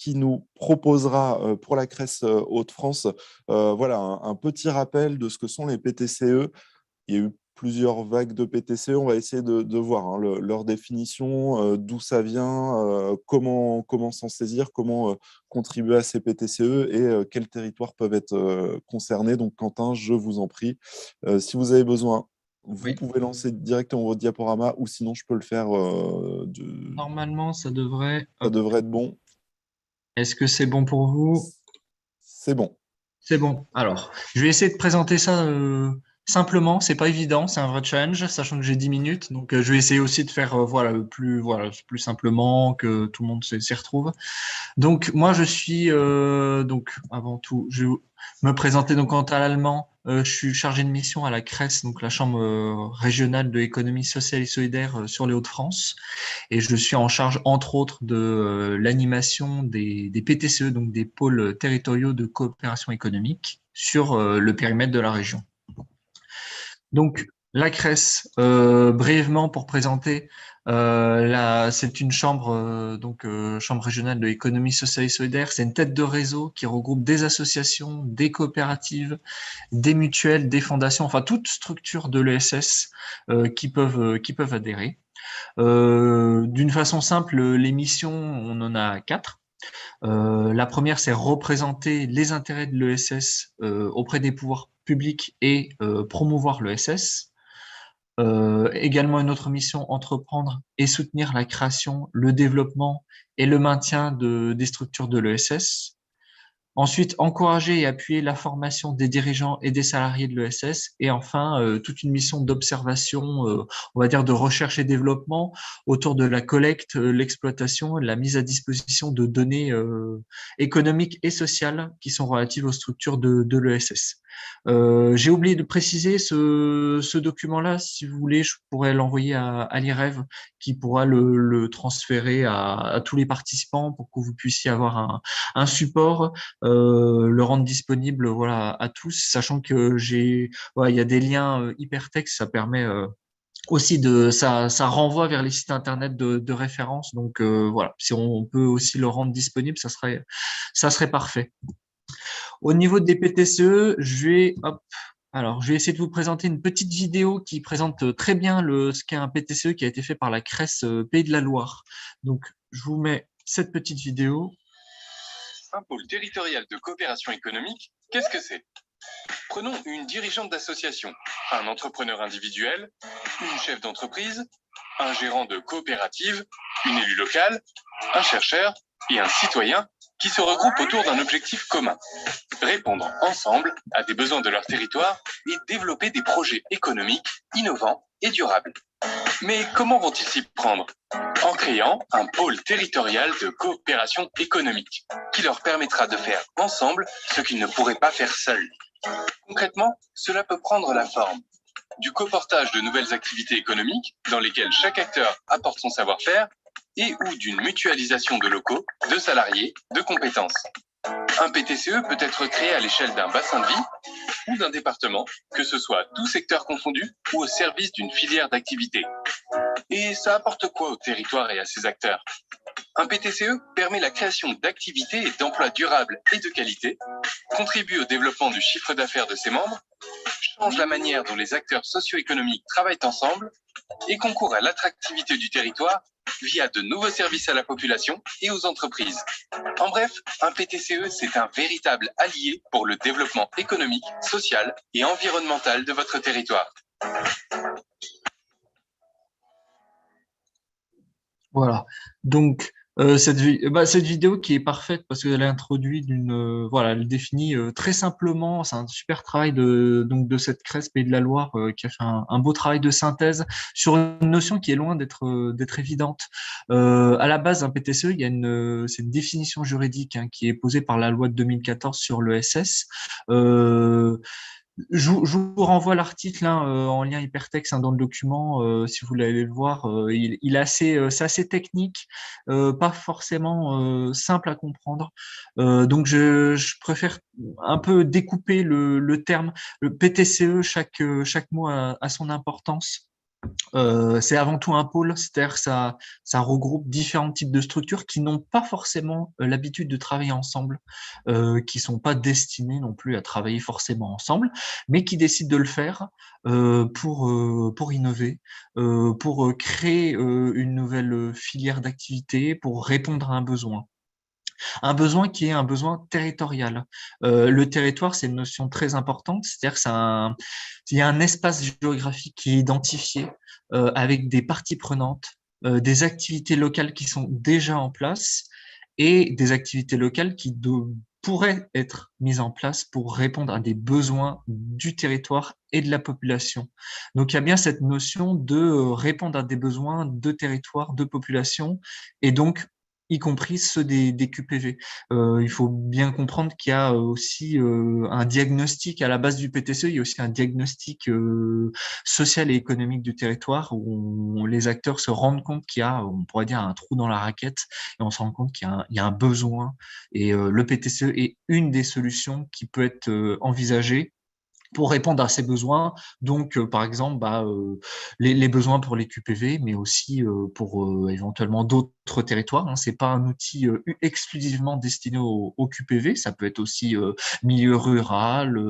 qui nous proposera pour la CRES Hauts-de-France voilà, un petit rappel de ce que sont les PTCE. Il y a eu plusieurs vagues de PTCE. On va essayer de voir hein, leur définition, d'où ça vient, comment s'en saisir, comment contribuer à ces PTCE et quels territoires peuvent être concernés. Donc, Quentin, je vous en prie, si vous avez besoin, vous Oui, pouvez lancer directement votre diaporama ou sinon, je peux le faire. normalement, ça devrait. Ça Hop. devrait être bon. Est-ce que c'est bon pour vous? C'est bon. C'est bon. Alors, je vais essayer de présenter ça simplement. C'est pas évident, c'est un vrai challenge, sachant que j'ai 10 minutes. Donc, je vais essayer aussi de faire voilà, plus simplement, que tout le monde s'y retrouve. Donc, moi, je suis donc avant tout, je vais me présenter donc quant à l'allemand. Je suis chargé de mission à la CRES, donc la Chambre régionale de l'économie sociale et solidaire sur les Hauts-de-France. Et je suis en charge, entre autres, de l'animation des PTCE, donc des pôles territoriaux de coopération économique, sur le périmètre de la région. Donc, la CRES, brièvement pour présenter, c'est une chambre, chambre régionale de l'économie sociale et solidaire. C'est une tête de réseau qui regroupe des associations, des coopératives, des mutuelles, des fondations, enfin toute structure de l'ESS qui peuvent adhérer. D'une façon simple, les missions, on en a quatre. La première, c'est représenter les intérêts de l'ESS auprès des pouvoirs publics et promouvoir l'ESS. Également une autre mission, entreprendre et soutenir la création, le développement et le maintien des structures de l'ESS. Ensuite, encourager et appuyer la formation des dirigeants et des salariés de l'ESS. Et enfin, toute une mission d'observation, on va dire de recherche et développement autour de la collecte, l'exploitation, la mise à disposition de données économiques et sociales qui sont relatives aux structures de l'ESS. J'ai oublié de préciser ce document-là, si vous voulez, je pourrais l'envoyer à l'IREV qui pourra le transférer à tous les participants pour que vous puissiez avoir un support, le rendre disponible voilà à tous, sachant que il y a des liens hypertextes, ça permet aussi ça renvoie vers les sites internet de référence, donc voilà, si on peut aussi le rendre disponible, ça serait parfait. Au niveau des PTCE, je vais essayer de vous présenter une petite vidéo qui présente très bien ce qu'est un PTCE qui a été fait par la CRES Pays de la Loire. Donc, je vous mets cette petite vidéo. Un pôle territorial de coopération économique, qu'est-ce que c'est? Prenons une dirigeante d'association, un entrepreneur individuel, une chef d'entreprise, un gérant de coopérative, une élue locale, un chercheur et un citoyen qui se regroupent autour d'un objectif commun. Répondre ensemble à des besoins de leur territoire et développer des projets économiques innovants et durables. Mais comment vont-ils s'y prendre? En créant un pôle territorial de coopération économique qui leur permettra de faire ensemble ce qu'ils ne pourraient pas faire seuls. Concrètement, cela peut prendre la forme du coportage de nouvelles activités économiques dans lesquelles chaque acteur apporte son savoir-faire et ou d'une mutualisation de locaux, de salariés, de compétences. Un PTCE peut être créé à l'échelle d'un bassin de vie ou d'un département, que ce soit tout secteur confondu ou au service d'une filière d'activité. Et ça apporte quoi au territoire et à ses acteurs? Un PTCE permet la création d'activités et d'emplois durables et de qualité, contribue au développement du chiffre d'affaires de ses membres, change la manière dont les acteurs socio-économiques travaillent ensemble et concourt à l'attractivité du territoire via de nouveaux services à la population et aux entreprises. En bref, un PTCE, c'est un véritable allié pour le développement économique, social et environnemental de votre territoire. Voilà. Donc, cette vidéo qui est parfaite parce qu'elle introduit voilà, elle définit très simplement, c'est un super travail de cette CRES Pays de la Loire qui a fait un beau travail de synthèse sur une notion qui est loin d'être évidente. À la base, un PTCE, c'est une définition juridique hein, qui est posée par la loi de 2014 sur l'ESS. Je vous renvoie l'article hein, en lien hypertexte hein, dans le document, si vous voulez aller le voir. C'est assez technique, pas forcément simple à comprendre. Donc je préfère un peu découper le terme. Le PTCE, chaque mot a son importance. C'est avant tout un pôle, c'est-à-dire que ça regroupe différents types de structures qui n'ont pas forcément l'habitude de travailler ensemble, qui sont pas destinées non plus à travailler forcément ensemble, mais qui décident de le faire pour innover, pour créer une nouvelle filière d'activité, pour répondre à un besoin. Un besoin qui est un besoin territorial. Le territoire, c'est une notion très importante, c'est-à-dire que il y a un espace géographique qui est identifié avec des parties prenantes, des activités locales qui sont déjà en place et des activités locales pourraient être mises en place pour répondre à des besoins du territoire et de la population. Donc il y a bien cette notion de répondre à des besoins de territoire, de population, et donc y compris ceux des QPV. Il faut bien comprendre qu'il y a aussi un diagnostic à la base du PTCE, il y a aussi un diagnostic social et économique du territoire où les acteurs se rendent compte qu'il y a, on pourrait dire, un trou dans la raquette et on se rend compte il y a un besoin et le PTCE est une des solutions qui peut être envisagée pour répondre à ces besoins. Donc, par exemple, les besoins pour les QPV, mais aussi pour éventuellement d'autres territoires. Hein. C'est pas un outil exclusivement destiné aux QPV. Ça peut être aussi milieu rural,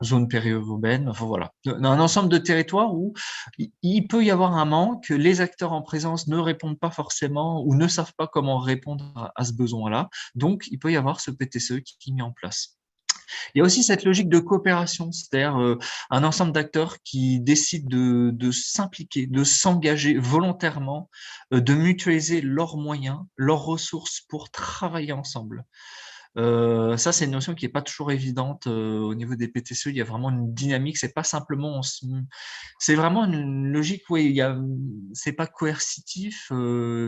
zone périurbaine. Enfin voilà, un ensemble de territoires où il peut y avoir un manque. Les acteurs en présence ne répondent pas forcément ou ne savent pas comment répondre à ce besoin-là. Donc, il peut y avoir ce PTCE qui est mis en place. Il y a aussi cette logique de coopération, c'est-à-dire un ensemble d'acteurs qui décident de s'impliquer, de s'engager volontairement, de mutualiser leurs moyens, leurs ressources pour travailler ensemble. Ça, c'est une notion qui est pas toujours évidente au niveau des PTCE. Il y a vraiment une dynamique. C'est pas simplement, c'est vraiment une logique où c'est pas coercitif,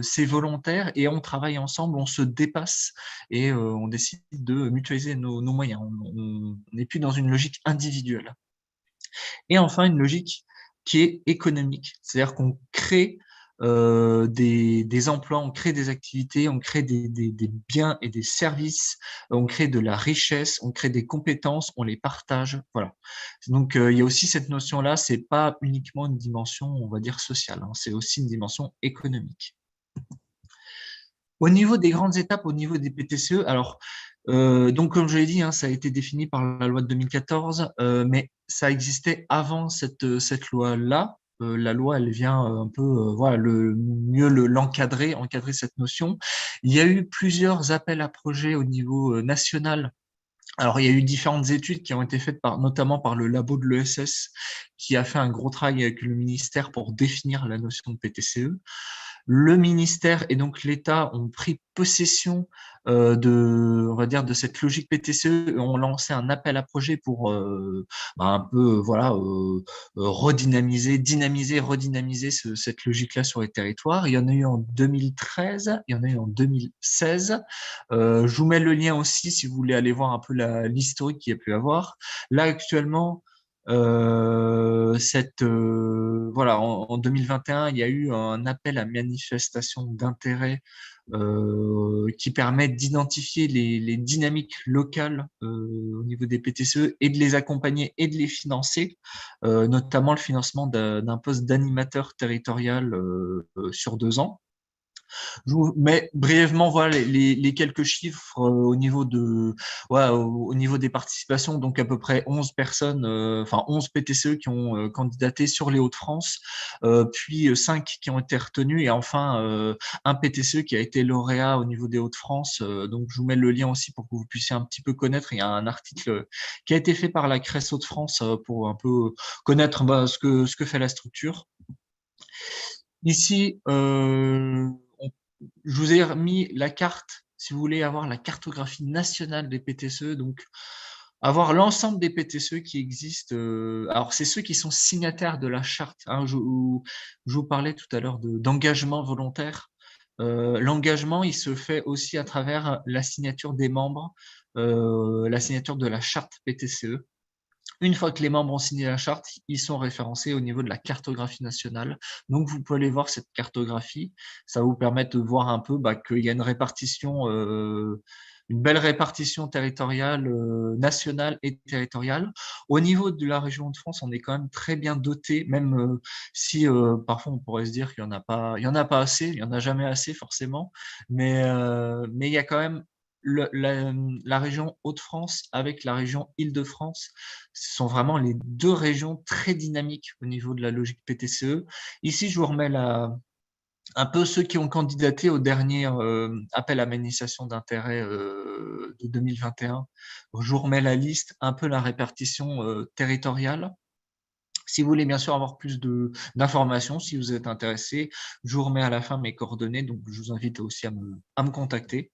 c'est volontaire et on travaille ensemble, on se dépasse et on décide de mutualiser nos moyens. On n'est plus dans une logique individuelle. Et enfin, une logique qui est économique, c'est-à-dire qu'on crée des emplois, on crée des activités, on crée des biens et des services, on crée de la richesse, on crée des compétences, on les partage. Voilà. Donc, il y a aussi cette notion-là, c'est pas uniquement une dimension, on va dire, sociale, hein, c'est aussi une dimension économique. Au niveau des grandes étapes, au niveau des PTCE, alors, donc comme je l'ai dit, hein, ça a été défini par la loi de 2014, mais ça existait avant cette loi-là. La loi, elle vient un peu, voilà, encadrer cette notion. Il y a eu plusieurs appels à projets au niveau national. Alors, il y a eu différentes études qui ont été faites notamment par le labo de l'ESS, qui a fait un gros travail avec le ministère pour définir la notion de PTCE. Le ministère et donc l'État ont pris possession on va dire, de cette logique PTCE et ont lancé un appel à projet pour un peu, voilà, redynamiser cette logique-là sur les territoires. Il y en a eu en 2013, il y en a eu en 2016. Je vous mets le lien aussi si vous voulez aller voir un peu l'historique qu'il y a pu avoir. Là, actuellement, voilà, en 2021, il y a eu un appel à manifestation d'intérêt qui permet d'identifier les dynamiques locales au niveau des PTCE et de les accompagner et de les financer, notamment le financement d'un poste d'animateur territorial sur 2 ans. Je vous mets brièvement voilà les quelques chiffres au niveau des participations, donc à peu près 11 personnes, enfin 11 PTCE qui ont candidaté sur les Hauts-de-France, puis 5 qui ont été retenus et enfin un PTCE qui a été lauréat au niveau des Hauts-de-France. Donc je vous mets le lien aussi pour que vous puissiez un petit peu connaître. Il y a un article qui a été fait par la CRES Hauts-de-France pour un peu connaître ce que fait la structure. Ici, je vous ai remis la carte, si vous voulez avoir la cartographie nationale des PTCE, donc avoir l'ensemble des PTCE qui existent. Alors, c'est ceux qui sont signataires de la charte. Hein, je vous parlais tout à l'heure d'engagement volontaire. L'engagement, il se fait aussi à travers la signature des membres, la signature de la charte PTCE. Une fois que les membres ont signé la charte, ils sont référencés au niveau de la cartographie nationale. Donc, vous pouvez aller voir cette cartographie. Ça va vous permettre de voir un peu qu'il y a une répartition une belle répartition territoriale, nationale et territoriale. Au niveau de la région de France, on est quand même très bien doté, même si parfois on pourrait se dire qu'il y en a pas assez, il y en a jamais assez forcément, mais il y a quand même la région Hauts-de-France avec la région Île-de-France, ce sont vraiment les deux régions très dynamiques au niveau de la logique PTCE. Ici, je vous remets un peu ceux qui ont candidaté au dernier appel à manifestation d'intérêt de 2021. Je vous remets la liste, un peu la répartition territoriale. Si vous voulez bien sûr avoir plus d'informations, si vous êtes intéressé, je vous remets à la fin mes coordonnées, donc je vous invite aussi à me contacter.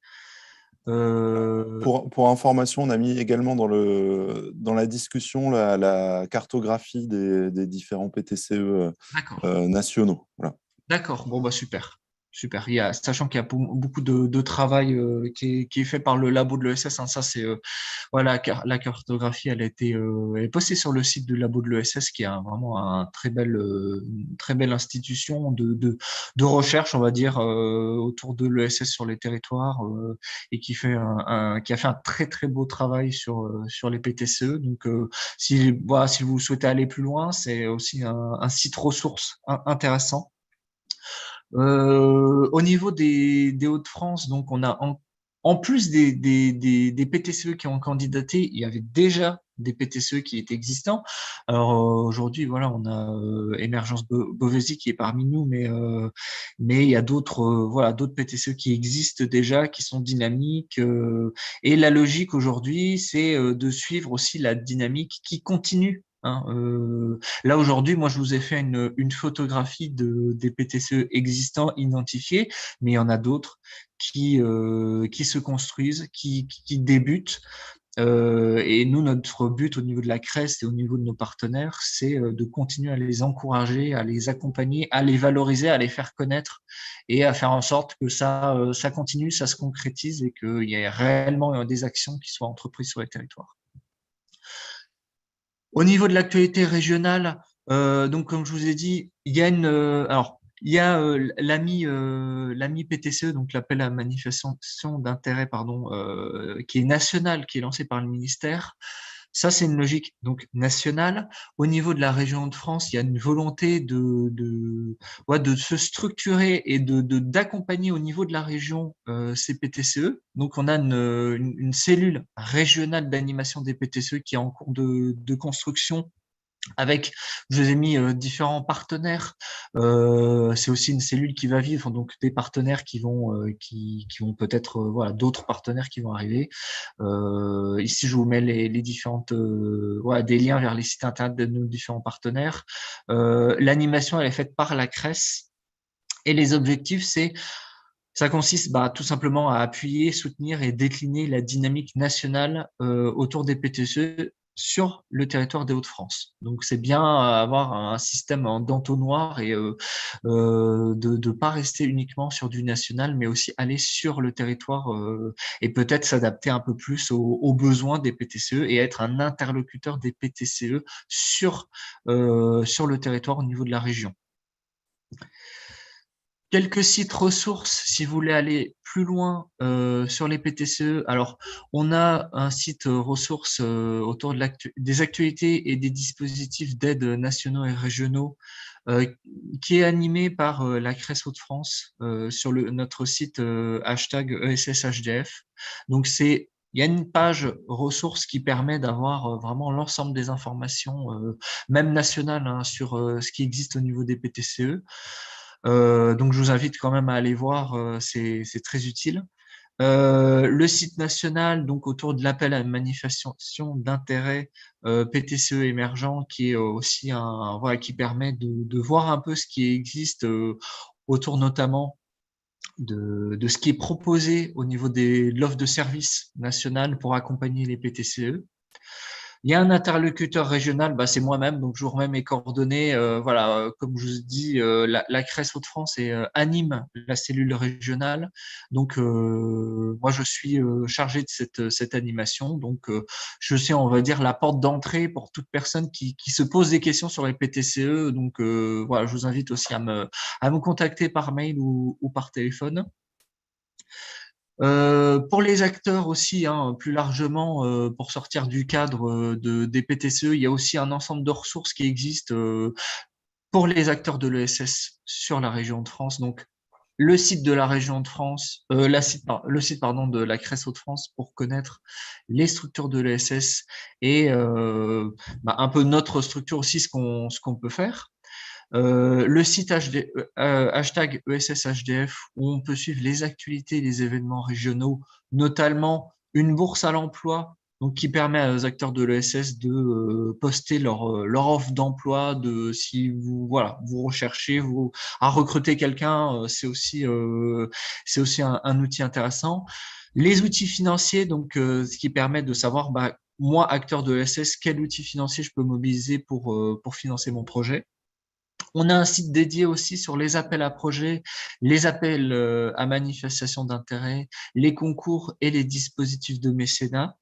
Pour information, on a mis également dans la discussion la cartographie des différents PTCE D'accord. nationaux. Voilà. D'accord, bon bah super. Super. Sachant qu'il y a beaucoup de travail qui est fait par le labo de l'ESS, hein, ça c'est voilà, la cartographie, elle est postée sur le site du labo de l'ESS, qui est vraiment une très belle institution de recherche, on va dire, autour de l'ESS sur les territoires, et qui a fait un très très beau travail sur les PTCE. Donc voilà, si vous souhaitez aller plus loin, c'est aussi un site ressource intéressant. Au niveau des Hauts-de-France, donc on a en plus des PTCE qui ont candidaté, il y avait déjà des PTCE qui étaient existants. Alors aujourd'hui, voilà, on a Émergence Beauvaisis qui est parmi nous, mais il y a d'autres voilà, d'autres PTCE qui existent déjà, qui sont dynamiques. Et la logique aujourd'hui, c'est de suivre aussi la dynamique qui continue. Hein, là aujourd'hui, moi je vous ai fait une photographie des PTCE existants, identifiés, mais il y en a d'autres qui se construisent, qui débutent. Et nous, notre but au niveau de la CRES et au niveau de nos partenaires, c'est de continuer à les encourager, à les accompagner, à les valoriser, à les faire connaître et à faire en sorte que ça continue, ça se concrétise et qu'il y ait réellement des actions qui soient entreprises sur les territoires. Au niveau de l'actualité régionale, donc comme je vous ai dit, il y a l'AMI PTCE, donc l'appel à manifestation d'intérêt, pardon, qui est national, qui est lancé par le ministère. Ça, c'est une logique donc nationale. Au niveau de la région de France, il y a une volonté de se structurer et d'accompagner au niveau de la région ces PTCE. Donc, on a une cellule régionale d'animation des PTCE qui est en cours de construction. Avec, je vous ai mis différents partenaires. C'est aussi une cellule qui va vivre, donc des partenaires qui vont peut-être voilà, d'autres partenaires qui vont arriver. Ici, je vous mets les différentes voilà, des liens vers les sites internet de nos différents partenaires. L'animation, elle est faite par la CRES et les objectifs, ça consiste tout simplement à appuyer, soutenir et décliner la dynamique nationale autour des PTCE sur le territoire des Hauts-de-France. Donc, c'est bien avoir un système en d'entonnoir et de ne pas rester uniquement sur du national, mais aussi aller sur le territoire et peut-être s'adapter un peu plus aux besoins des PTCE et être un interlocuteur des PTCE sur le territoire au niveau de la région. Quelques sites ressources, si vous voulez aller plus loin sur les PTCE. Alors, on a un site ressources autour des actualités et des dispositifs d'aide nationaux et régionaux qui est animé par la CRES Hauts-de-France sur notre site #ESSHDF. Donc, il y a une page ressources qui permet d'avoir vraiment l'ensemble des informations, même nationales, hein, sur ce qui existe au niveau des PTCE. Donc, je vous invite quand même à aller voir, c'est très utile. Le site national, donc autour de l'appel à manifestation d'intérêt PTCE émergent, qui est aussi voilà, qui permet de voir un peu ce qui existe autour notamment de ce qui est proposé au niveau de l'offre de service nationale pour accompagner les PTCE. Il y a un interlocuteur régional, c'est moi-même, donc je vous remets mes coordonnées. Voilà, comme je vous dis, la CRES Hauts-de-France anime la cellule régionale. Donc, moi, je suis chargé de cette animation. Donc, je suis, on va dire, la porte d'entrée pour toute personne qui se pose des questions sur les PTCE. Donc, voilà, je vous invite aussi à me contacter par mail ou par téléphone. Pour les acteurs aussi, hein, plus largement, pour sortir du cadre des PTCE, il y a aussi un ensemble de ressources qui existent pour les acteurs de l'ESS sur la région de France. Donc, le site de la région de France, le site pardon, de la CRES Hauts-de-France pour connaître les structures de l'ESS et un peu notre structure aussi, ce qu'on peut faire. Le site hashtag ESSHDF où on peut suivre les actualités, les événements régionaux, notamment une bourse à l'emploi donc qui permet aux acteurs de l'ESS de poster leur offre d'emploi, de si vous voilà vous recherchez à recruter quelqu'un, c'est aussi un outil intéressant. Les outils financiers, donc ce qui permet de savoir moi acteur de l'ESS quel outil financier je peux mobiliser pour financer mon projet. On a un site dédié aussi sur les appels à projets, les appels à manifestation d'intérêt, les concours et les dispositifs de mécénat.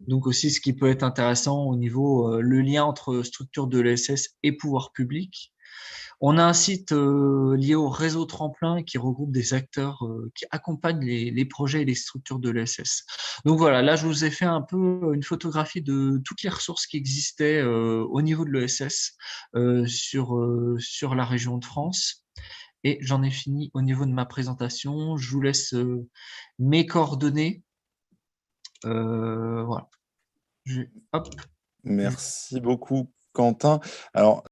Donc aussi, ce qui peut être intéressant au niveau le lien entre structure de l'ESS et pouvoir public. On a un site lié au réseau Tremplin qui regroupe des acteurs qui accompagnent les projets et les structures de l'ESS. Donc voilà, là je vous ai fait un peu une photographie de toutes les ressources qui existaient au niveau de l'ESS sur la région de France. Et j'en ai fini au niveau de ma présentation. Je vous laisse mes coordonnées. Voilà. Hop. Merci beaucoup, Quentin. Alors,